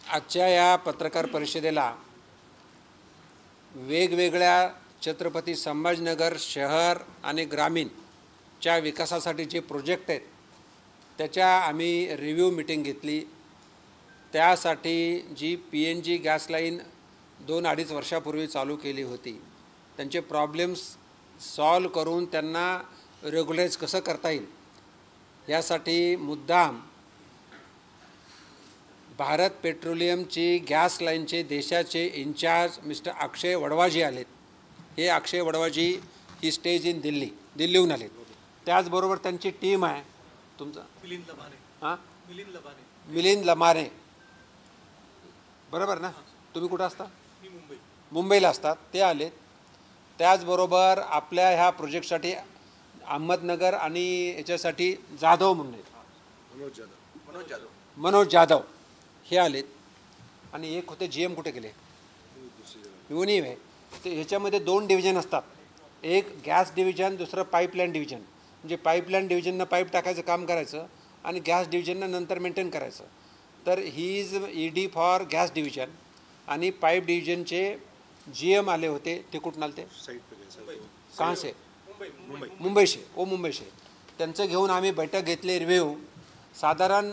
आजच्या या पत्रकार परिषदेला वेगवेगळ्या छत्रपती संभाजीनगर शहर आणि ग्रामीणच्या विकासासाठी जे प्रोजेक्ट आहेत त्याच्या आम्ही रिव्ह्यू मीटिंग घेतली। त्यासाठी जी PNG गॅस लाईन 2-2.5 वर्षापूर्वी चालू केली होती त्यांचे प्रॉब्लेम्स सॉल्व करून त्यांना रेग्युलाइज कसं करता येईल यासाठी मुद्दाम भारत पेट्रोलियमची गॅस लाईनचे देशाचे इन्चार्ज मिस्टर अक्षय वडवाजी आलेत। हे अक्षय वडवाजी ही स्टेज इन दिल्लीहून आलेत। त्याचबरोबर त्यांची टीम आहे तुमचा मिलिंद लमारे बरोबर ना? तुम्ही कुठं असता? मुंबईला असतात। ते आलेत। त्याचबरोबर आपल्या ह्या प्रोजेक्टसाठी अहमदनगर आणि याच्यासाठी जाधव म्हणून मनोज जाधव हे आलेत आणि एक होते GM कुठे गेले युनिव आहे ते। ह्याच्यामध्ये 2 डिव्हिजन असतात, एक गॅस डिव्हिजन दुसरं पाईपलाईन डिव्हिजन। म्हणजे पाईपलाईन डिव्हिजननं पाईप टाकायचं काम करायचं आणि गॅस डिव्हिजननं नंतर मेंटेन करायचं। तर he is ED for gas division आणि पाईप डिव्हिजनचे GM आले होते। ते कुठून आले? कहाँ से? मुंबई से। त्यांचं घेऊन आम्ही बैठक घेतली रिव्ह्यू। साधारण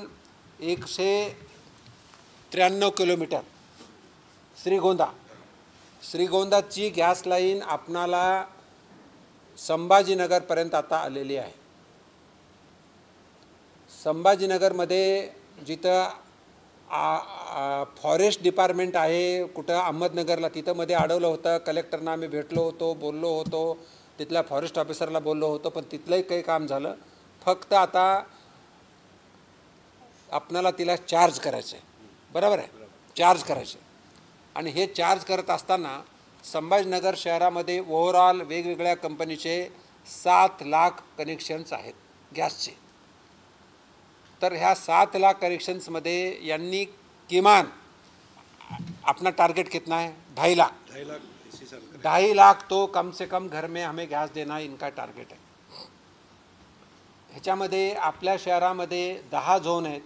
193 किलोमीटर श्रीगोंदाची गॅस लाईन आपणाला संभाजीनगरपर्यंत आता आलेली आहे। संभाजीनगरमध्ये जिथं फॉरेस्ट डिपार्टमेंट आहे कुठं अहमदनगरला तिथं मध्ये अडवलं होतं। कलेक्टरना आम्ही भेटलो होतो, बोललो होतो, तिथल्या फॉरेस्ट ऑफिसरला बोललो होतो, पण तिथलंही काही काम झालं। फक्त आता आपणाला तिला चार्ज करायचं आहे, बरोबर आहे? चार्ज करायचं आणि हे चार्ज करत असताना संभाजीनगर शहरामध्ये ओव्हरऑल वेगवेगळ्या कंपनीचे 7 लाख कनेक्शन्स आहेत गॅसचे। तर ह्या 7 लाख कनेक्शन्समध्ये यांनी किमान अपना टारगेट कितना है? 2.5 लाख। 2.5 लाख तो कम से कम घर में हमें गैस देना इनका टारगेट है। ह्याच्यामध्ये आपल्या शहरामध्ये 10 झोन आहेत।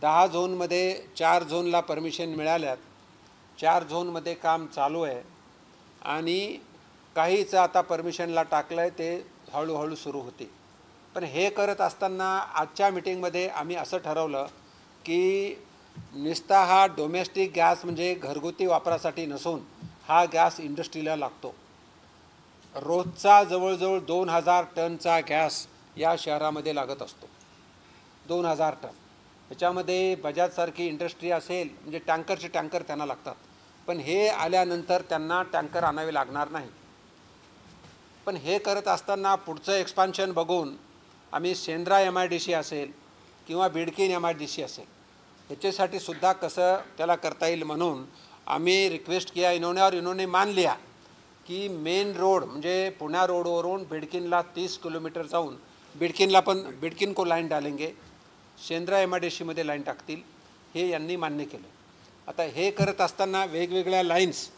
10 झोनमध्ये 4 झोनला परमिशन मिळाल्यात, 4 झोनमध्ये काम चालू आहे आणि काहीच आता परमिशनला टाकलं आहे, ते हळूहळू सुरू होते। पण हे करत असताना आजच्या मीटिंगमध्ये आम्ही असं ठरवलं की नुसता हा डोमेस्टिक गॅस म्हणजे घरगुती वापरासाठी नसून हा गॅस इंडस्ट्रीला लागतो। रोजचा जवळजवळ 2000 टनचा गॅस या शहरामध्ये लागत असतो, 2000 टन। ह्याच्यामध्ये बजाजसारखी इंडस्ट्री असेल म्हणजे टँकरचे टँकर त्यांना लागतात, पण हे आल्यानंतर त्यांना टँकर आणावे लागणार नाही। पण हे करत असताना पुढचं एक्सपान्शन बघून आम्ही सेंद्रा MIDC असेल किंवा बिडकीन MIDC असेल ह्याच्यासाठी सुद्धा कसं त्याला करता येईल म्हणून आम्ही रिक्वेस्ट किया इन्होंने मान लिया की मेन रोड म्हणजे पुणे रोडवरून बिडकीनला 30 किलोमीटर जाऊन बिडकीन को लाईन डालेंगे, सेंद्रा MIDC मध्ये लाईन टाकतील, हे यांनी मान्य केलं। आता हे करत असताना वेगवेगळ्या लाईन्स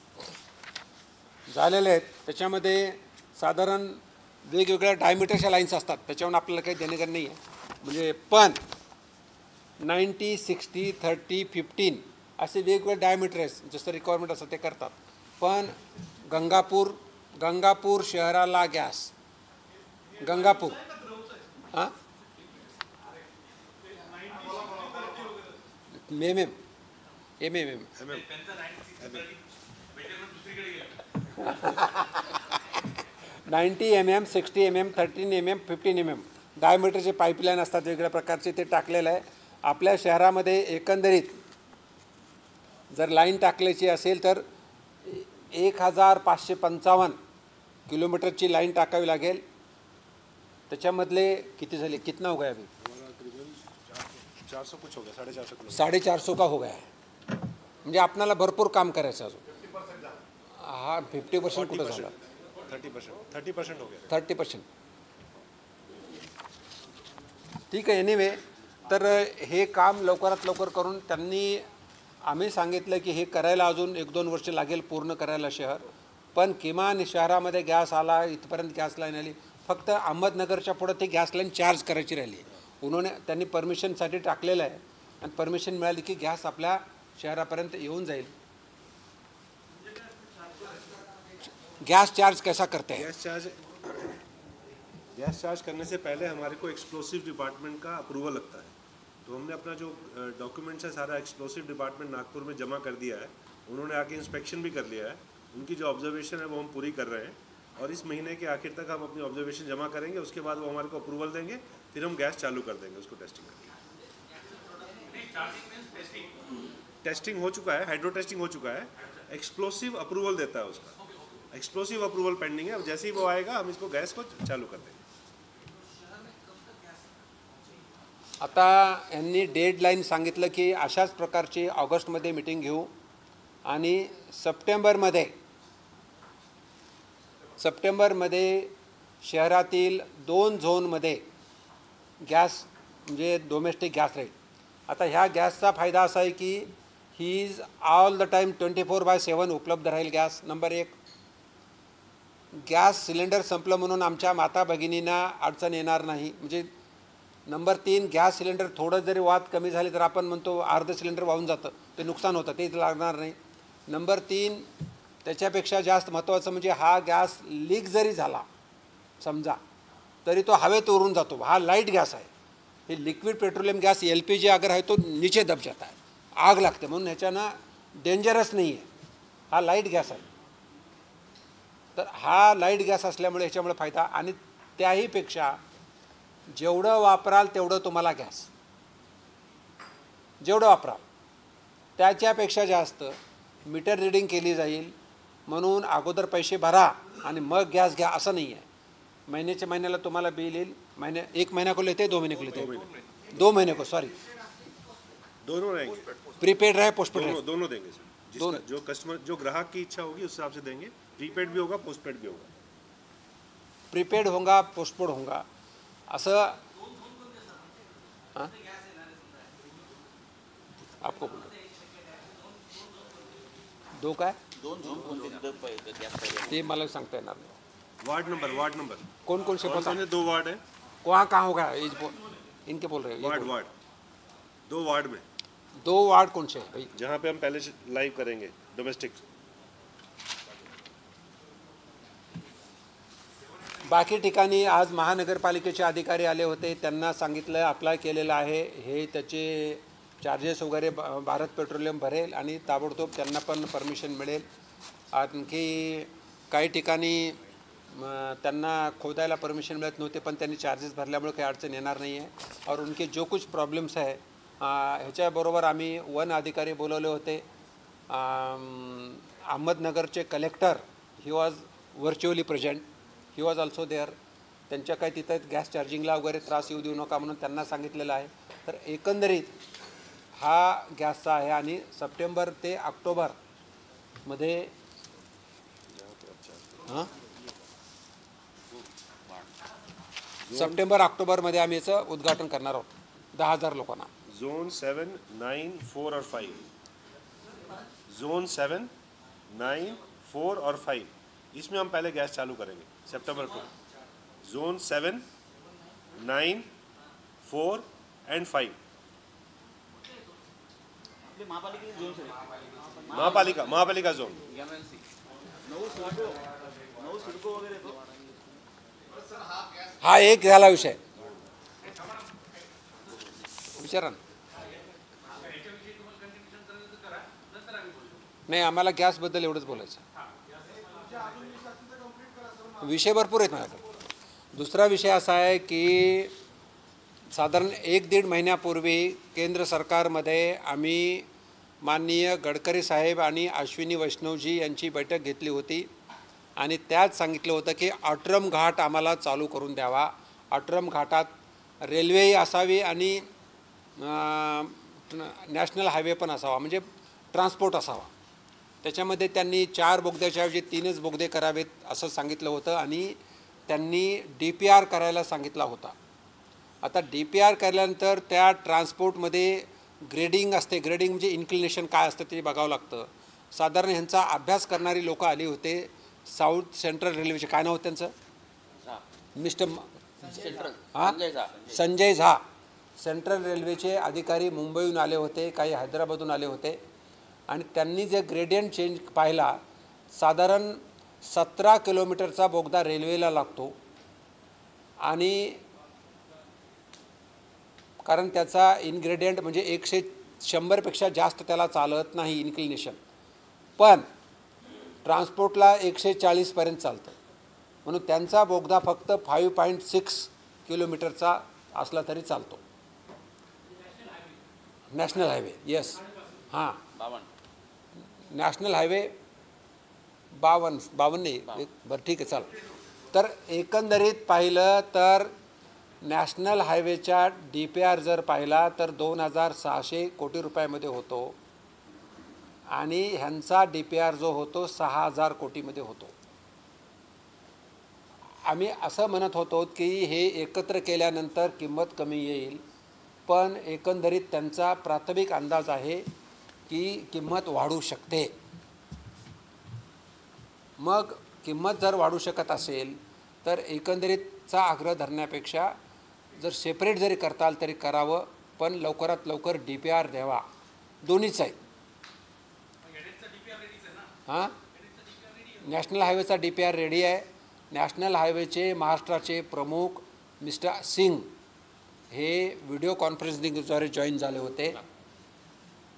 झालेल्या आहेत, त्याच्यामध्ये साधारण वेगवेगळ्या डायमीटरच्या लाईन्स असतात, त्याच्यावरून आपल्याला काही देणेघेणं नाही आहे। म्हणजे पण 90, 60, 30, 15 असे वेगवेगळे डायमीटर आहेत, जसं रिक्वायरमेंट असतं ते करतात। पण गंगापूर शहराला गॅस गंगापूर हां MM 90 mm, 60 mm, 13 mm, 15 mm डायमीटरचे pipeline असतात वेगवेगळ्या प्रकारचे, ते टाकलेलं आहे। आपल्या शहरामध्ये एकंदरीत जर लाईन टाकल्याची असेल तर 1555 किलोमीटरची लाईन टाकावी लागेल। त्याच्यामधले किती झाले? कितना हो गया अभी? 400 कुछ हो गया, 450 का हो गया है। म्हणजे आपल्याला भरपूर काम करायचं अजून। हा 50% कुठं झालं? 30% हो गया, 30%। ठीक आहे। एनिवे तर हे काम लवकरात लवकर करून त्यांनी आम्ही सांगितलं की हे करायला अजून 1-2 वर्ष लागेल पूर्ण करायला शहर, पण किमान शहरामध्ये गॅस आला, इथपर्यंत गॅस लाईन आली। फक्त अहमदनगरच्या पुढे ती गॅस लाईन चार्ज करायची राहिली। त्यांनी परमिशनसाठी टाकलेलं आहे आणि परमिशन मिळाली की गॅस आपल्या शहरापर्यंत येऊन जाईल. गैस चार्ज कैसा करते हैं? गैस चार्ज करने से पहले हमारे को एक्सप्लोसिव डिपार्टमेंट का अप्रूवल लगता है, तो हमने अपना जो डॉक्यूमेंट्स है सारा एक्सप्लोसिव डिपार्टमेंट नागपुर में जमा कर दिया है. उन्होंने आके इंस्पेक्शन भी कर लिया है. उनकी जो ऑब्जर्वेशन है वो हम पूरी कर रहे हैं और इस महीने के आखिर तक हम अपनी ऑब्जर्वेशन जमा करेंगे. उसके बाद वो हमारे को अप्रूवल देंगे, फिर हम गैस चालू कर देंगे उसको टेस्टिंग करके. टेस्टिंग हो चुका है, हाइड्रो टेस्टिंग हो चुका है. एक्सप्लोसिव अप्रूवल देता है उसका, एक्सप्लोसिव अप्रूवल पेंडिंग है. जैसे ही वो आएगा हम इसको गैस को चालू कर देंगे. आता यांनी डेडलाईन सांगितलं की अशाच प्रकारची ऑगस्टमध्ये मीटिंग घेऊ आणि सप्टेंबरमध्ये शहरातील 2 झोनमध्ये गॅस म्हणजे डोमेस्टिक गॅस राहील. आता ह्या गॅसचा फायदा असा आहे की he is all the time 24/7 उपलब्ध राहील गॅस. नंबर 1, गॅस सिलेंडर संपलं म्हणून आमच्या माता भगिनींना अडचण येणार नाही. म्हणजे नंबर 3, गॅस सिलेंडर थोडं जरी वाद कमी झाली तर आपण म्हणतो अर्ध सिलेंडर वाहून जातं, ते नुकसान होतं, ते लागणार नाही. नंबर 3, त्याच्यापेक्षा जास्त महत्त्वाचं म्हणजे हा गॅस लीक जरी झाला समजा तरी तो हवेत उडून जातो. हा लाईट गॅस आहे. हे लिक्विड पेट्रोलियम गॅस LPG अगर आहे तो नीचे दब जाता है, आग लागते, म्हणून ह्याच्यानं डेंजरस नाही आहे. हा लाईट गॅस आहे. तर हा लाईट गॅस असल्यामुळे ह्याच्यामुळे फायदा. आणि त्याहीपेक्षा जेवढं वापराल तेवढं तुम्हाला गॅस, जेवढं वापराल त्याच्यापेक्षा जास्त मीटर रीडिंग केली जाईल. म्हणून अगोदर पैसे भरा आणि मग गॅस घ्या असं नाही आहे. महीने महिन्याला तुम्हाला बिल येईल. एक महीना को लेते, 2 महीने को लेते, 2 महीने को, सॉरी, दोनों रहेंगे. प्रीपेड रहे, पोस्टपेड रहे, दोनों देंगे सर. जिसका जो कस्टमर, जो ग्राहक की इच्छा होगी उस हिसाब से देंगे. प्रीपेड भी होगा, पोस्टपेड भी होगा. प्रीपेड होगा, पोस्टपेड होगा असं. हाँ, आपको बोलो 2 काय 2 झोन कोणते ते मला सांगता येणार नाही. वार्ड नंबर कौन से पता? 2 वार्ड है. कहाँ होगा इनके बोल रहे हो? वार्ड 2 वार्ड में 2 वार्ड कौन से है भाई? जहाँ पे हम पहले लाइव करेंगे डोमेस्टिक. बाकी ठिकाणी आज महानगरपालिकेचे अधिकारी आले होते. त्यांना सांगितलं अप्लाय केलेलं आहे, हे त्याचे चार्जेस वगैरे भारत पेट्रोलियम भरेल आणि ताबडतोब त्यांना पण परमिशन मिळेल. आणखी काही ठिकाणी त्यांना खोदायला परमिशन मिळत नव्हते, पण त्यांनी चार्जेस भरल्यामुळे काही अडचण येणार नाही आहे. और उनके जो कुछ प्रॉब्लेम्स आहे ह्याच्याबरोबर आम्ही वन अधिकारी बोलवले होते. अहमदनगरचे collector, he was virtually present, he was also there. त्यांच्या काही तिथं गॅस चार्जिंगला वगैरे त्रास येऊ देऊ नका म्हणून त्यांना सांगितलेलं आहे. तर एकंदरीत हा गॅसचा आहे आणि सप्टेंबर ते ऑक्टोबरमध्ये सप्टेंबर ऑक्टोबरमध्ये आम्ही याचं उद्घाटन करणार आहोत 10,000 लोकांना. Zone 7, 9, 4 और 5. Zone 7, 9, 4 और 5, इसमें हम पहले गैस चालू करेंगे सितंबर को. Zone 7, 9, 4 and 5. महापालिका झोन. हा एक झाला विषय. विचारा ना. नाही, आम्हाला गॅसबद्दल एवढंच बोलायचं. विषय भरपूर आहेत माझ्याकडे. दुसरा विषय असा आहे की साधारण 1-1.5 महिन्यापूर्वी केंद्र सरकारमध्ये आम्ही माननीय गडकरी साहेब आणि अश्विनी वैष्णवजी यांची बैठक घेतली होती आणि त्यात सांगितलं होतं की अट्रम घाट आम्हाला चालू करून द्यावा. अट्रम घाटात रेल्वेही असावी आणि नॅशनल हायवे पण असावा, म्हणजे ट्रान्सपोर्ट असावा. त्याच्यामध्ये त्यांनी 4 बोगद्याच्या ऐवजी 3च बोगदे करावेत असं सांगितलं होतं आणि त्यांनी DPR करायला सांगितला होता. आता DPR केल्यानंतर त्या ट्रान्सपोर्टमध्ये ग्रेडिंग असते. ग्रेडिंग म्हणजे इन्क्लिनेशन काय असतं ते बघावं लागतं. साधारण ह्यांचा अभ्यास करणारी लोक आली होते. साऊथ सेंट्रल रेल्वेचे काय नाव होतं त्यांचं? मिस्टर संजय झा. सेंट्रल रेल्वेचे अधिकारी मुंबईहून आले होते, काही हैदराबादहून आले होते आणि त्यांनी जे ग्रेडियंट चेंज पाहिला, साधारण 17 किलोमीटरचा बोगदा रेल्वेला लागतो आणि कारण त्याचा इन्ग्रेडियंट म्हणजे 100पेक्षा जास्त त्याला चालत नाही इन्क्लिनेशन, पण ट्रान्सपोर्टला 140पर्यंत चालतं. म्हणून त्यांचा बोगदा फक्त 5.6 किलोमीटरचा असला तरी चालतो. नॅशनल हायवे, येस, हां, 52. नॅशनल हायवे 52 नाही, बरं ठीक आहे, चाल. तर एकंदरीत पाहिलं तर नॅशनल हायवेच्या DPR जर पाहिला तर 2600 कोटी रुपयामध्ये होतो आणि ह्यांचा DPR जो होतो 6000 कोटीमध्ये होतो. आम्ही असं म्हणत होतो की हे एकत्र केल्यानंतर किंमत कमी येईल, पण एकंदरीत त्यांचा प्राथमिक अंदाज आहे की किंमत वाढू शकते. मग किंमत जर वाढू शकत असेल तर एकंदरीतचा आग्रह धरण्यापेक्षा जर सेपरेट जरी करता आलं तरी करावं, पण लवकरात लवकर DPR द्यावा. दोन्हीच आहे. हां, नॅशनल हायवेचा DPR रेडी आहे. नॅशनल हायवेचे महाराष्ट्राचे प्रमुख मिस्टर सिंग हे व्हिडिओ कॉन्फरन्सिंगद्वारे जॉईन झाले होते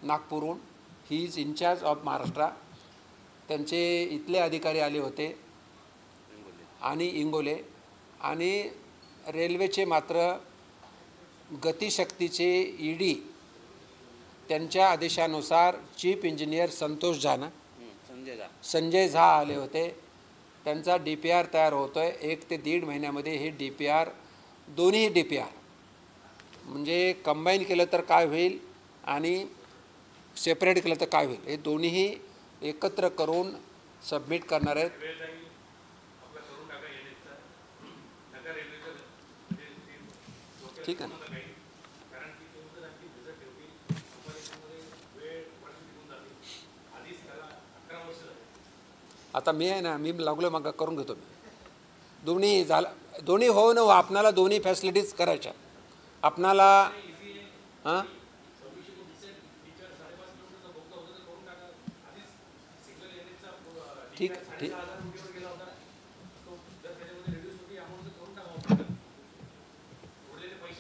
नागपूरहून. He is incharge of Maharashtra. त्यांचे इथले अधिकारी आले होते आणि इंगोले, आणि रेल्वेचे मात्र गतिशक्तीचे ED त्यांच्या आदेशानुसार चीफ इंजिनियर संजय झा आले होते. त्यांचा DPR तयार होतो आहे. 1 ते 1.5 महिन्यामध्ये हे DPR, दोन्ही DPR म्हणजे कंबाईन केलं तर काय होईल आणि सेपरेट केलं तर काय होईल, हे दोन्हीही एकत्र करून सबमिट करणार आहेत. ठीक आहे ना. आता मी आहे ना, मी लागलो मग करून घेतो. मी दोन्ही झालं, दोन्ही हो न हो, आपणाला दोन्ही फॅसिलिटीज करायच्या आपणाला. हां, ठीक ठीक.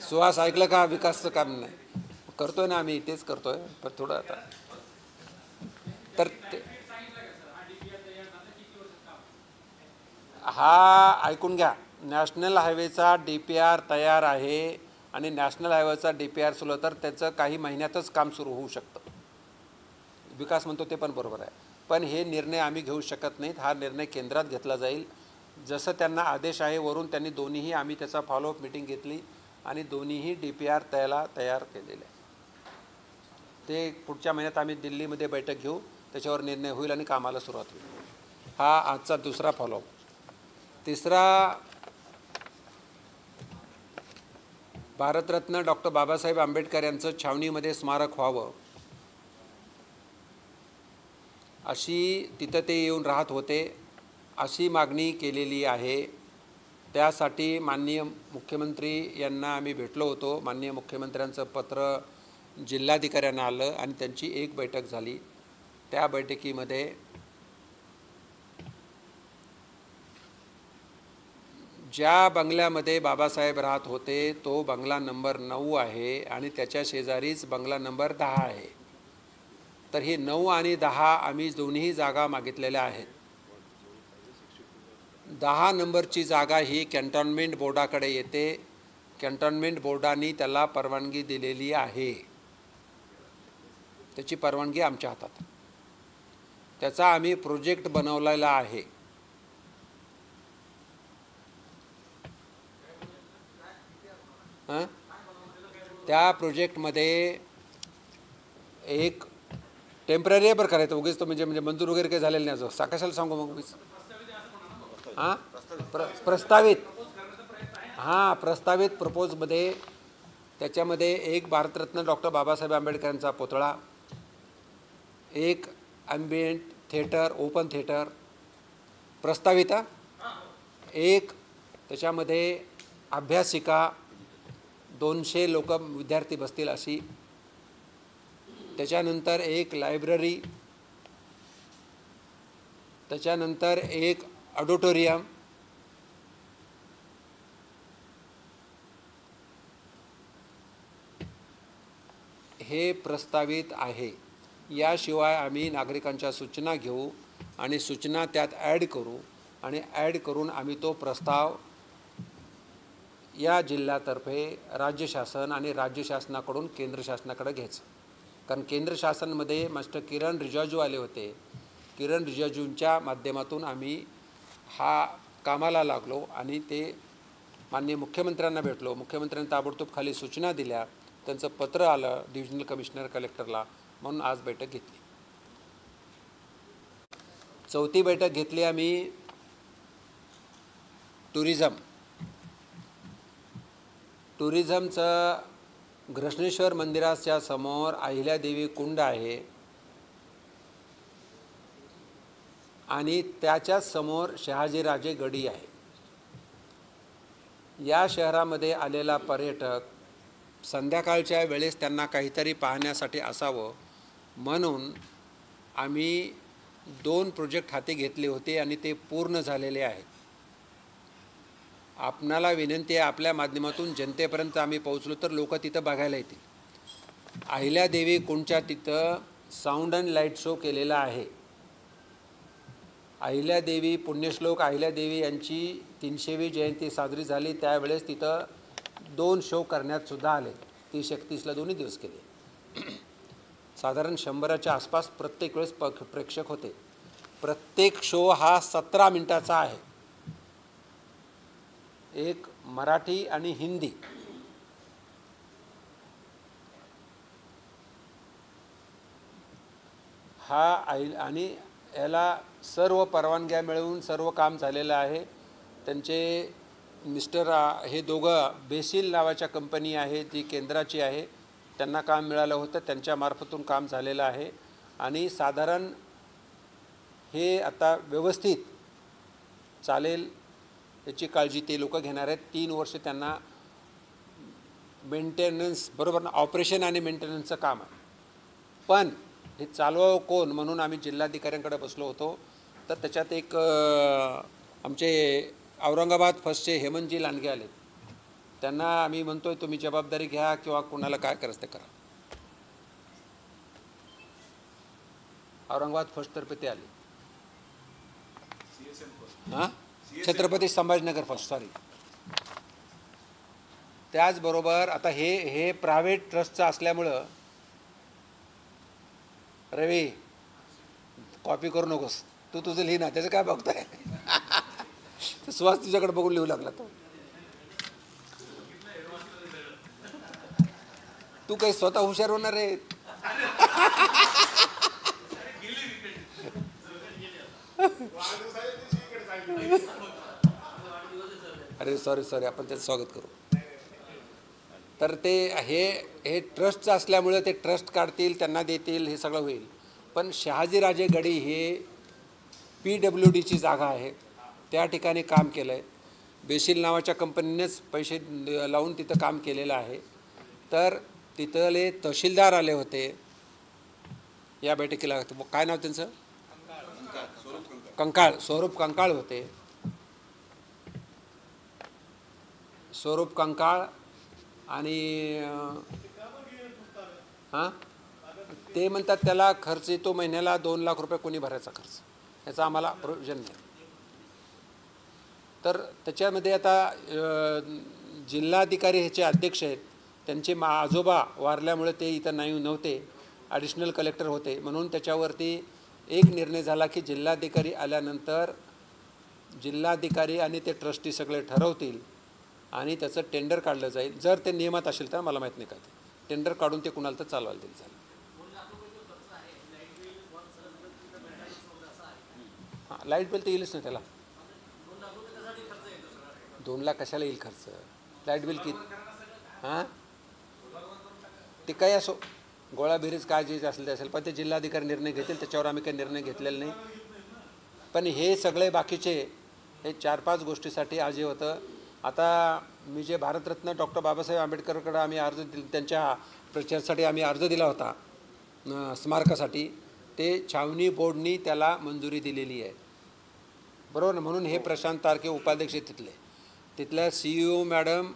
सुहास ऐकलं का? विकासचं काम नाही करतोय ना आम्ही, तेच करतोय, पण थोडं आता तर हा ऐकून घ्या. नॅशनल हायवेचा DPR तयार आहे आणि नॅशनल हायवेचा DPR सुरू तर त्याचं काही महिन्यातच काम सुरू होऊ शकतं. विकास म्हणतो ते पण बरोबर आहे, पण हे निर्णय आम्ही घेऊ शकत नाहीत. हा निर्णय केंद्रात घेतला जाईल. जसं त्यांना आदेश आहे वरून, त्यांनी दोन्हीही आम्ही त्याचा फॉलोअप मीटिंग घेतली आणि दोन्हीही DPR तयार केलेले आहे. ते पुढच्या महिन्यात आम्ही दिल्लीमध्ये बैठक घेऊ, त्याच्यावर निर्णय होईल आणि कामाला सुरुवात होईल. हा आजचा दुसरा फॉलोअप. तिसरा, भारतरत्न डॉक्टर बाबासाहेब आंबेडकर यांचं छावणीमध्ये स्मारक व्हावं अशी, तिथं ते येऊन राहत होते, अशी मागणी केलेली आहे. त्यासाठी माननीय मुख्यमंत्री यांना आम्ही भेटलो होतो. माननीय मुख्यमंत्र्यांचं पत्र जिल्हाधिकाऱ्यांना आलं आणि त्यांची एक बैठक झाली. त्या बैठकीमध्ये ज्या बंगल्यामध्ये बाबासाहेब राहत होते तो बंगला नंबर 9 आहे आणि त्याच्या शेजारीच बंगला नंबर 10 आहे. तर हे 9 आणि 10 आम्ही दोन्ही जागा मागितलेल्या आहेत. 10 नंबरची जागा ही कॅन्टॉन्मेंट बोर्डाकडे येते. कॅन्टॉन्मेंट बोर्डाने त्याला परवानगी दिलेली आहे. त्याची परवानगी आमच्या हातात. त्याचा आम्ही प्रोजेक्ट बनवलेला आहे. त्या प्रोजेक्टमध्ये एक टेम्पररी आहे बरं करायचं, उगीच तो म्हणजे मंजूर वगैरे काही झालेलं नाही. असं कशाला सांगू मग उगीच. हां, प्रस्तावित, हां, प्रस्तावित प्रपोजमध्ये त्याच्यामध्ये एक भारतरत्न डॉक्टर बाबासाहेब आंबेडकरांचा पुतळा, एक ॲम्बिएंट थिएटर, ओपन थिएटर प्रस्तावित, एक त्याच्यामध्ये अभ्यासिका 200 लोक विद्यार्थी बसतील अशी, त्याच्यानंतर एक लायब्ररी त्याच्यानंतर एक ऑडिटोरियम, हे प्रस्तावित आहे. याशिवाय आम्ही नागरिकांच्या सूचना घेऊ आणि सूचना त्यात ॲड करू आणि ॲड करून आम्ही तो प्रस्ताव या जिल्ह्यातर्फे राज्य शासन आणि राज्य शासनाकडून केंद्र शासनाकडे घ्यायचं. कारण केंद्र शासनामध्ये मास्टर किरण रिजिजू आले होते. किरण रिजिजूंच्या माध्यमातून आम्ही हा कामाला लागलो आणि ते माननीय मुख्यमंत्र्यांना भेटलो. मुख्यमंत्र्यांनी ताबडतोब खाली सूचना दिल्या, त्यांचं पत्र आलं डिव्हिजनल कमिशनर कलेक्टरला, म्हणून आज बैठक घेतली. चौथी बैठक घेतली आम्ही टुरिझमचं. घृष्णेश्वर मंदिराच्या समोर अहिल्यादेवी कुंड आहे आणि त्याच्याच समोर शहाजीराजे गडी आहे. या शहरामध्ये आलेला पर्यटक संध्याकाळच्या वेळेस त्यांना काहीतरी पाहण्यासाठी असावं म्हणून आम्ही 2 प्रोजेक्ट हाती घेतले होते आणि ते पूर्ण झालेले आहेत. आपणाला विनंती आहे, आपल्या माध्यमातून जनतेपर्यंत आम्ही पोहोचलो तर लोक तिथं बघायला येतील. अहिल्यादेवी कुंडच्या तिथं साऊंड अँड लाईट शो केलेला आहे. अहिल्यादेवी पुण्यश्लोक अहिल्यादेवी यांची 300वी जयंती साजरी झाली त्यावेळेस तिथं 2 शो करण्यात सुद्धा आले. 30-31ला दोन्ही दिवस केले. साधारण 100च्या आसपास प्रत्येक वेळेस प्रेक्षक होते. प्रत्येक शो हा 17 मिनिटाचा आहे. एक मराठी आणि हिंदी. हा आणि याला सर्व परवानग्या मिळवून सर्व काम झालेलं आहे. त्यांचे मिस्टर हे दोघं बेसिल नावाच्या कंपनी आहे जी केंद्राची आहे, त्यांना काम मिळालं होतं, त्यांच्या मार्फतून काम झालेलं आहे. आणि साधारण हे आता व्यवस्थित चालेल याची काळजी ते लोक घेणार आहेत. 3 वर्ष त्यांना मेंटेनन्स बरोबर ना, ऑपरेशन आणि मेंटेनन्सचं काम आहे. पण हे चालवावं कोण म्हणून आम्ही जिल्हाधिकाऱ्यांकडे बसलो होतो. तर त्याच्यात एक आमचे औरंगाबाद फर्स्टचे हेमंतजी लांडगे आले. त्यांना आम्ही म्हणतोय तुम्ही जबाबदारी घ्या किंवा कोणाला काय करायचं ते करा. औरंगाबाद फर्स्टतर्फे ते आले. हां, छत्रपती संभाजीनगर फर्स्ट, सॉरी. त्याचबरोबर आता हे प्रायव्हेट ट्रस्टचं असल्यामुळं रवी कॉपी करू नकोस, तू तुझं लिही ना, त्याचं काय बघताय. सुहास तुझ्याकडे बघून लिहू लागला तो. तू काही स्वतः हुशार होणार आहे. अरे सॉरी आपण त्याचं स्वागत करू. तर ते हे ट्रस्टचं असल्यामुळे ते ट्रस्ट काढतील, त्यांना देतील, हे सगळं होईल. पण शहाजीराजे गडी हे PWDची जागा आहे, त्या ठिकाणी काम केलं आहे. बेसिल नावाच्या कंपनीनेच पैसे लावून तिथं काम केलेलं आहे. तर तिथले तहसीलदार आले होते या बैठकीला. काय नाव त्यांचं? कंकाळ, स्वरूप कंकाळ होते. स्वरूप कंकाळ आणि हां, ते म्हणतात त्याला खर्च येतो महिन्याला 2 लाख रुपये कोणी भरायचा खर्च, याचा आम्हाला प्रोविजन नाही. तर त्याच्यामध्ये आता जिल्हाधिकारी ह्याचे अध्यक्ष आहेत, त्यांचे आजोबा वारल्यामुळे ते इथं नव्हते, ॲडिशनल कलेक्टर होते. म्हणून त्याच्यावरती एक निर्णय झाला की जिल्हाधिकारी आल्यानंतर जिल्हाधिकारी आणि ते ट्रस्टी सगळे ठरवतील आणि त्याचं टेंडर काढलं जाईल. जर ते नियमात असेल तर मला माहीत नाही काय ते टेंडर काढून ते कुणाला तर चालवायला दिलं जाईल. हां, लाईट बिल तर येईलच ना त्याला. 2 लाख कशाला येईल खर्च? लाईट बिल किती? हां, ते काही असो, गोळाबेरीज काय जे असेल ते असेल, पण ते जिल्हाधिकारी निर्णय घेतील, त्याच्यावर आम्ही काही निर्णय घेतलेला नाही. पण हे सगळे बाकीचे हे 4-5 गोष्टीसाठी आज हे होतं. आता मी जे भारतरत्न डॉक्टर बाबासाहेब आंबेडकरकडे आम्ही अर्ज त्यांच्या प्रचारासाठी आम्ही अर्ज दिला होता स्मारकासाठी, ते छावणी बोर्डनी त्याला मंजुरी दिलेली आहे. बरोबर ना. म्हणून हे प्रशांत तारके उपाध्यक्ष तिथल्या CEO मॅडम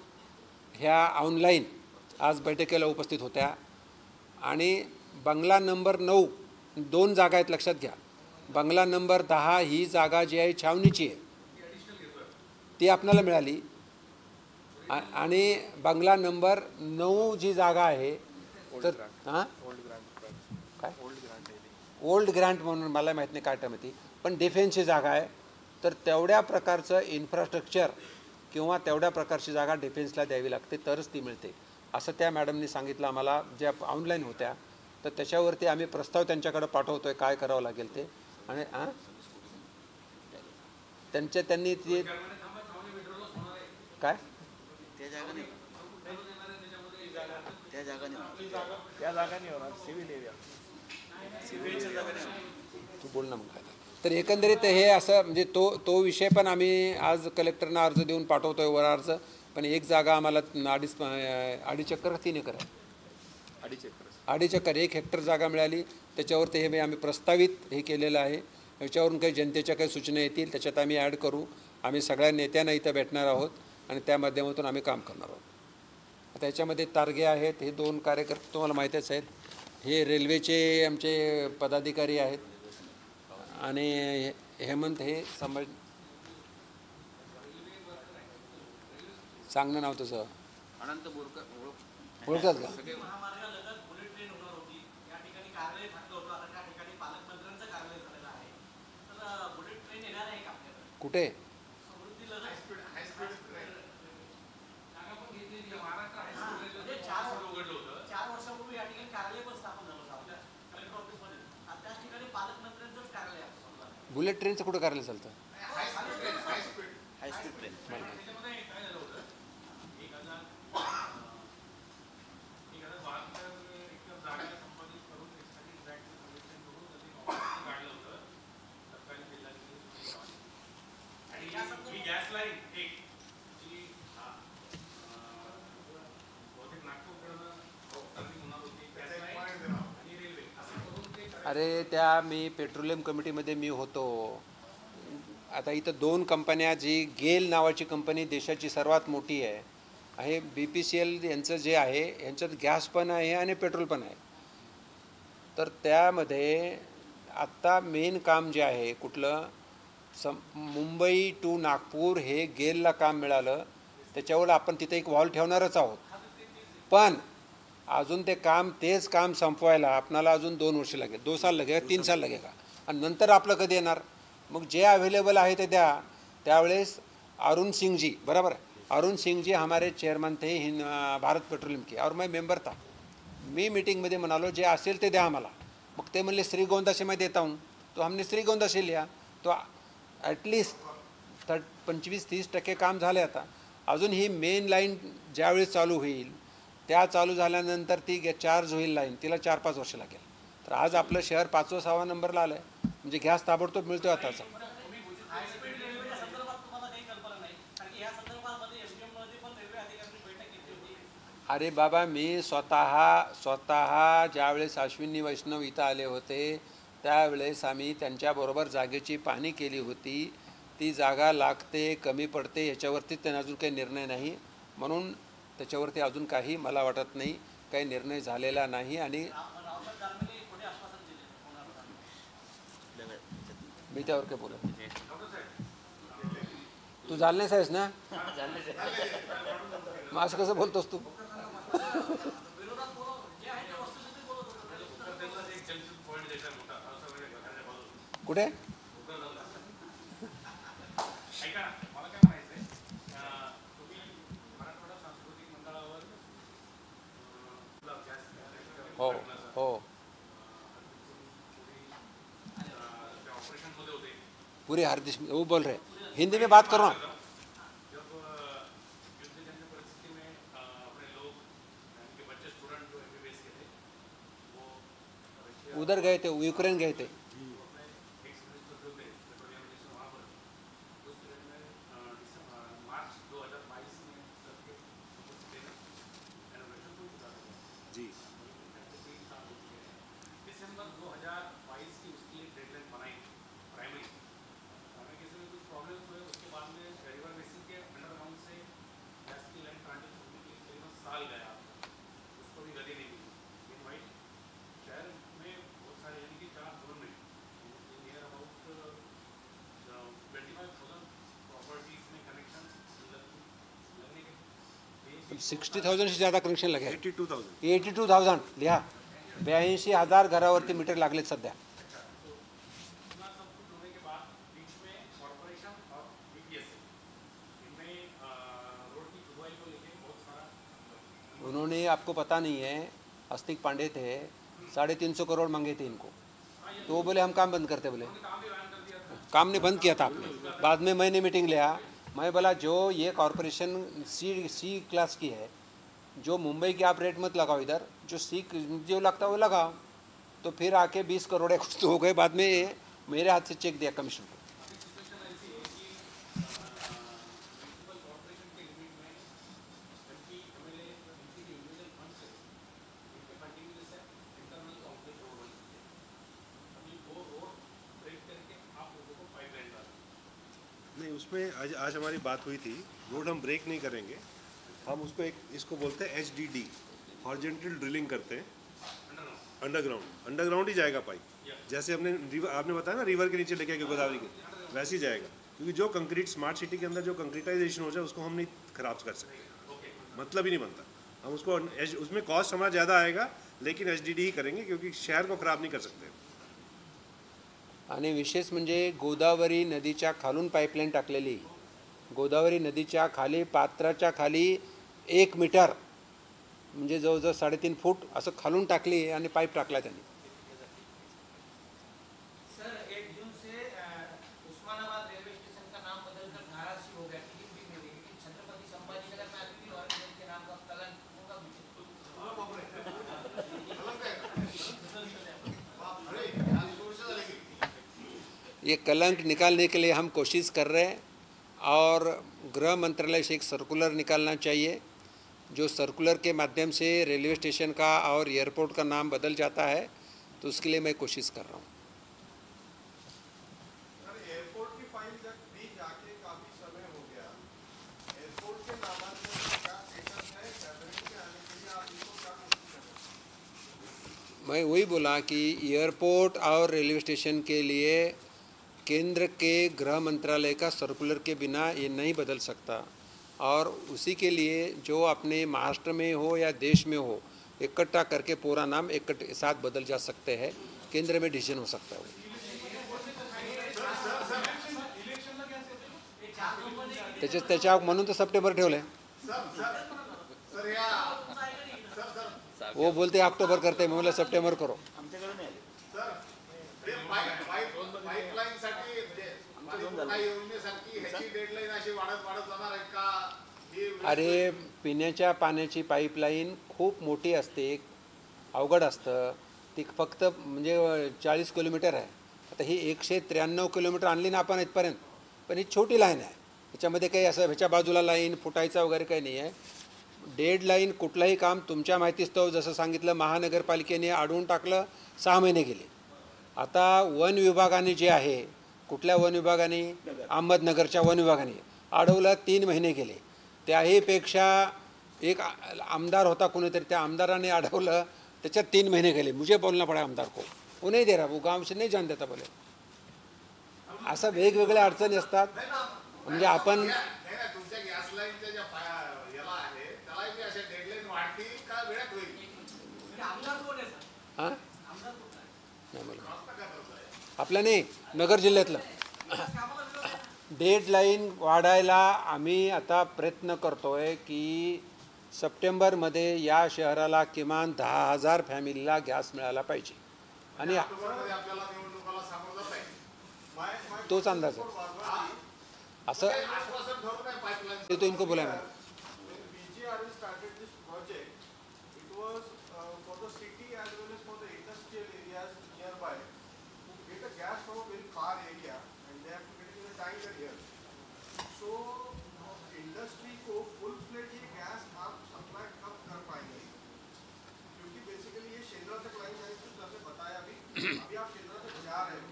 ह्या ऑनलाईन आज बैठकीला उपस्थित होत्या. आणि बंगला नंबर 9 2 जागा आहेत, लक्षात घ्या. बंगला नंबर 10 ही जागा जी आहे छावणीची आहे, ती आपल्याला मिळाली. आणि बंगला नंबर 9 जी जागा आहे तर हां काय ओल्ड ग्रँट म्हणून मला माहीत नाही काय टर्म ती, पण डिफेन्सची जागा आहे. तर तेवढ्या प्रकारचं इन्फ्रास्ट्रक्चर किंवा तेवढ्या प्रकारची जागा डिफेन्सला द्यावी लागते तरच ती मिळते, असं त्या मॅडमनी सांगितलं आम्हाला, ज्या ऑनलाईन होत्या. तर त्याच्यावरती आम्ही प्रस्ताव त्यांच्याकडे पाठवतो आहे काय करावं लागेल ते. आणि त्यांनी ते काय त्या जागा नाही होणार सिव्हिल एरिया तू बोल ना मग काय. तर एकंदरीत हे असं म्हणजे तो विषय पण आम्ही आज कलेक्टरना अर्ज देऊन पाठवतो आहे, वर अर्ज. पण एक जागा आम्हाला 2.5 एकर 3 एकर आहे, 2.5 एकर 1 हेक्टर जागा मिळाली. त्याच्यावरती हे आम्ही प्रस्तावित हे केलेलं आहे. याच्यावरून काही जनतेच्या काही सूचना येतील त्याच्यात आम्ही ॲड करू. आम्ही सगळ्या नेत्यांना इथं भेटणार आहोत आणि त्या माध्यमातून आम्ही काम करणार आहोत. आता याच्यामध्ये तारगे आहेत, हे 2 कार्यकर्ते तुम्हाला माहीतच आहेत. हे रेल्वेचे आमचे पदाधिकारी आहेत. आणि हेमंत हे सांगणं नाव तसं अनंत बोरकर ओळखतात का? कुठे बुलेट ट्रेनचं कुठं कार्यालय चालतं? हायस्पीड ट्रेन अरे त्या मी पेट्रोलियम कमिटीमध्ये मी होतो. आता इथं 2 कंपन्या, जी गेल नावाची कंपनी देशाची सर्वात मोठी आहे BPCL यांचं जे आहे यांच्यात गॅस पण आहे आणि पेट्रोल पण आहे. तर त्यामध्ये आत्ता मेन काम जे आहे कुठलं मुंबई टू नागपूर हे गेलला काम मिळालं. त्याच्यावर आपण तिथे एक वॉल ठेवणारच आहोत. पण अजून तेच काम संपवायला आपणाला अजून 2 वर्ष लागेल, 2 साल लगेगा, 3 साल लगेगा. आणि नंतर आपलं कधी येणार? मग जे अवेलेबल आहे ते द्या. त्यावेळेस अरुण सिंगजी, बराबर है, अरुण सिंगजी हमारे चेयरमैन थे भारत पेट्रोलियम के, और मैं मेंबर था. मी मीटिंगमध्ये म्हणालो जे असेल ते द्या आम्हाला. मग ते म्हणले श्रीगोंदा से मैं देता हूँ. तो हमने श्रीगोंदा से लिया. तो ॲटलिस्ट 25-30% काम झाले. आता अजून ही मेन लाईन ज्यावेळेस चालू होईल त्या चालू झाल्यानंतर ती चार्ज होईल लाईन, तिला 4-5 वर्ष लागेल. तर आज आपलं शहर 5वा-6वा नंबरला आलं आहे. म्हणजे गॅस ताबडतोब मिळतो आताचा. अरे बाबा, मी स्वतः ज्यावेळेस अश्विनी वैष्णव इथं आले होते त्यावेळेस आम्ही त्यांच्याबरोबर जागेची पाहणी केली होती. ती जागा लागते कमी पडते याच्यावरती त्यांना अजून काही निर्णय नाही. म्हणून त्याच्यावरती अजून काही मला वाटत नाही काही निर्णय झालेला नाही. आणि मी त्यावर काय बोलत नाही. तू जालनेच आहेस ना? मग असं कसं बोलतोस तू? कुठे? हो हो, पूरे हार्दिश वो बोल रहे, हिंदी में बात करो ना. उधर गए थे, यूक्रेन गए थे. 60,000 से ज़्यादा कनेक्शन लगे. 82,000. 82,000 लिहा. 82,000 घरावरती मीटर लागलेत सध्या. उन्होंने, आपको पता नहीं है, अस्तिक पांडे थे, 350 करोड़ मांगे थे इनको, तो वो बोले हम काम बंद करते. बोले काम ने बंद किया था आपने. बाद में मैंने मीटिंग लिया, मैं बोला जो ये कॉरपोरेशन सी क्लास की है, जो मुंबई की आप रेट मत लगाओ, इधर जो सी जो लगता है वो लगाओ. तो फिर आके 20 करोड़ है कुछ तो हो गए. बाद में मेरे हाथ से चेक दिया कमीशन को. नहीं, उसमें आज हमारी बात हुई थी, रोड हम ब्रेक नहीं करेंगे, हम उसको इसको बोलते हैं HDD, हॉरिजॉन्टल ड्रिलिंग करते हैं. अंडरग्राउंड ही जाएगा पाइप. जैसे आपने बताया ना रिवर के नीचे लेके आके गोदावरी के, वैसे ही जाएगा. क्योंकि जो कंक्रीट स्मार्ट सिटी के अंदर जो कंक्रीटाइजेशन हो जाए उसको हम नहीं खराब कर सकते, मतलब ही नहीं बनता. हम उसको उसमें कॉस्ट हमारा ज़्यादा आएगा, लेकिन HDD ही करेंगे क्योंकि शहर को खराब नहीं कर सकते. आणि विशेष म्हणजे गोदावरी नदीच्या खालून पाईपलाईन टाकलेली. गोदावरी नदीच्या खाली, पात्राच्या खाली 1 मीटर म्हणजे जवळजवळ 3.5 फूट असं खालून टाकली आणि पाईप टाकला त्यांनी. सर 1 जून से उस्मानाबाद रेलवे स्टेशन का नाम बदलकर धाराशिव हो गया. टिकट भी मिलेगी, लेकिन छत्रपति संभाजीनगर में अभी भी और के नाम का कलंक होगा. ये कलंक निकालने के लिए हम कोशिश कर रहे हैं और गृह मंत्रालय से एक सर्कुलर निकालना चाहिए, जो सर्कुलर के माध्यम से रेलवे स्टेशन का और एयरपोर्ट का नाम बदल जाता है. तो उसके लिए मैं कोशिश कर रहा हूँ. एयरपोर्ट की फाइल जब भी जाके काफी समय हो गया, एयरपोर्ट के नामांकन का स्टेटस है, कैबिनेट के आने के लिए आप इसको क्या कोशिश कर रहे हैं? मैं वही बोला कि एयरपोर्ट और रेलवे स्टेशन के लिए केंद्र के गृह मंत्रालय का सर्कुलर के बिना ये नहीं बदल सकता. और उसी के लिए जो अपने महाराष्ट्र में हो या देश में हो, इकट्ठा करके पूरा नाम एक साथ बदल जा सकते हैं. केंद्र में डिसीजन हो सकता है. त्याच्या म्हणून तर सप्टेंबर ठेवलं आहे. वो बोलते अक्टूबर करते, मैं बोला सप्टेंबर करो. अरे पिण्याच्या पाण्याची पाईपलाईन खूप मोठी असते, अवघड असतं. ती फक्त म्हणजे 40 किलोमीटर आहे. आता ही 193 किलोमीटर आणली ना आपण इथपर्यंत, पण ही छोटी लाईन आहे. त्याच्यामध्ये काही असं ह्याच्या बाजूला लाईन फुटायचा वगैरे काही नाही आहे. डेड लाईन कुठलाही काम तुमच्या माहितीस्तव जसं सांगितलं महानगरपालिकेने अडवून टाकलं, 6 महिने गेले. आता वन विभागाने जे आहे, कुठल्या वन विभागाने, अहमदनगरच्या वन विभागाने अडवलं, 3 महिने गेले. त्याहीपेक्षा एक आमदार होता कोणीतरी, त्या आमदाराने अडवलं, त्याच्यात 3 महीने गेले. मुझे बोलना पड़ा आमदार को, वो नहीं दे रहा, वो गांव से नहीं जान देता बोले. असं वेगवेगळ्या अडचणी असतात. म्हणजे आपण हां नाही मला आपल्या नाही नगर जिल्ह्यातलं डेडलाईन वाढायला आम्ही आता प्रयत्न करतोय की सप्टेंबरमध्ये या शहराला किमान 10,000 फॅमिलीला गॅस मिळाला पाहिजे. आणि तोच अंदाज आहे. असं तो इनको बोला मैं अभी आप केंद्र तक जा रहे हो,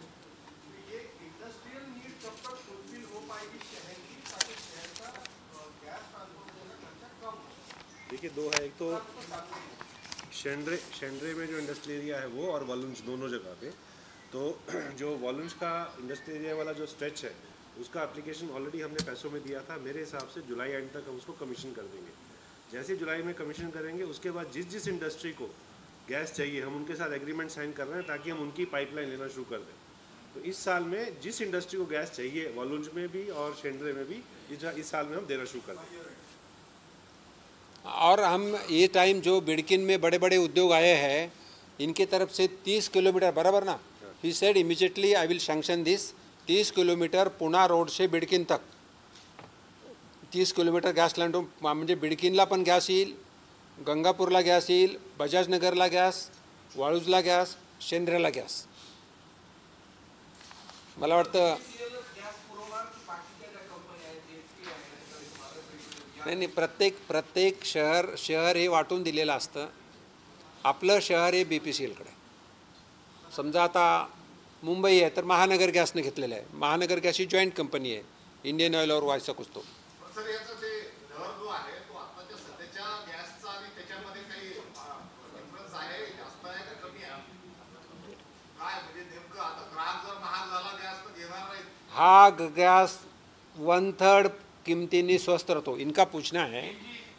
तो ये इंडस्ट्रियल नीड कब तक फुलफिल हो पाएगी शहर की, ताकि शहर का गैस ट्रांसपोर्टेशन का खर्चा कम हो? देखिए, दो है. एक तो शेंड्रे में जो इंडस्ट्रियल एरिया है वो, और वॉलुंज दोनों जगह पे. तो जो वॉलुंज का इंडस्ट्रियल एरिया वाला जो स्ट्रेच है, उसका एप्लीकेशन ऑलरेडी हमने पैसों में दिया था. मेरे हिसाब से जुलाई एंड तक हम उसको कमीशन कर देंगे. जैसे जुलाई में कमीशन करेंगे उसके बाद जिस जिस इंडस्ट्री को गैस चाहिए हम उनके साथ एग्रीमेंट साइन कर रहे हैं ताकि हम उनकी पाइपलाइन लेना शुरू कर दें। तो इस साल में जिस इंडस्ट्री को गैस चाहिए वालुंज में भी और शेंड्रे में भी इस साल में हम देना शुरू कर दें। और हम ये टाइम जो बिडकिन में बड़े बड़े उद्योग आए हैं इनके तरफ से 30 किलोमीटर बराबर ना, he said immediately I will sanction this 30 kilometre Pune road से बिडकिन तक 30 किलोमीटर गॅस लाईन म्हणजे बिडकिनला पण गॅस येईल, गंगापूरला गॅस येईल, बजाजनगरला गॅस, वाळूजला गॅस, शेंद्र्याला गॅस. मला वाटतं नाही प्रत्येक शहर हे वाटून दिलेलं असतं. आपलं शहर हे BPCLकडे. समजा आता मुंबई आहे तर महानगर गॅसने घेतलेलं आहे. महानगर गॅस ही जॉईंट कंपनी आहे, इंडियन ऑइल और वायसा कुछ तो. सर याचा जे दर जो आहे तो आताच्या सध्याच्या गॅसचा आणि त्याच्यामध्ये काही डिफरन्स आहे, जास्त आहे का कमी आहे? काय म्हणजे नेमकं आता ग्राहक जर महाग झाला गॅस तर घेणार नाही. हा गैस 1/3 कीमती स्वस्थ रहता. इनका पूछना है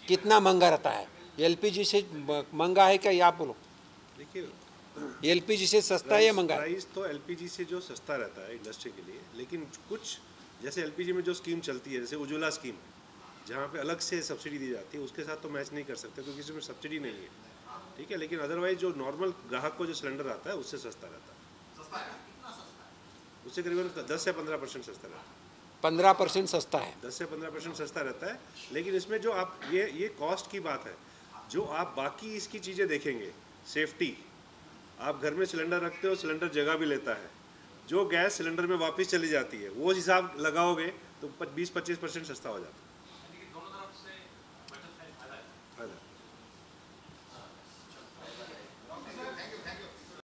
कितना महंगा रहता है, LPG से महंगा है क्या, ये आप बोलो. देखिए LPG से सस्ता है या महंगा है? प्राइस तो LPG से जो सस्ता रहता है इंडस्ट्री के लिए, लेकिन कुछ जैसे LPG में जो स्कीम चलती है जैसे उज्ज्वला स्कीम जहाँ पे अलग से सब्सिडी दी जाती है उसके साथ तो मैच नहीं कर सकते क्योंकि इसमें सब्सिडी नहीं है, ठीक है. लेकिन अदरवाइज जो नॉर्मल ग्राहक को जो सिलेंडर आता है उससे सस्ता रहता है. सस्ता आहे कितना सस्ता आहे? उससे करीबन 10 से 15% सस्ता रहता है. 15% सस्ता है. 10 से 15% सस्ता रहता है. लेकिन इसमें जो आप ये कॉस्ट की बात है, जो आप बाकी इसकी चीज़ें देखेंगे, सेफ्टी, आप घर में सिलेंडर रखते हो, सिलेंडर जगह भी लेता है, जो गैस सिलेंडर में वापस चली जाती है वो हिसाब लगाओगे तो 20-25% सस्ता हो जाता है. दोनों तरफ से बचत है, फायदा है. फायदा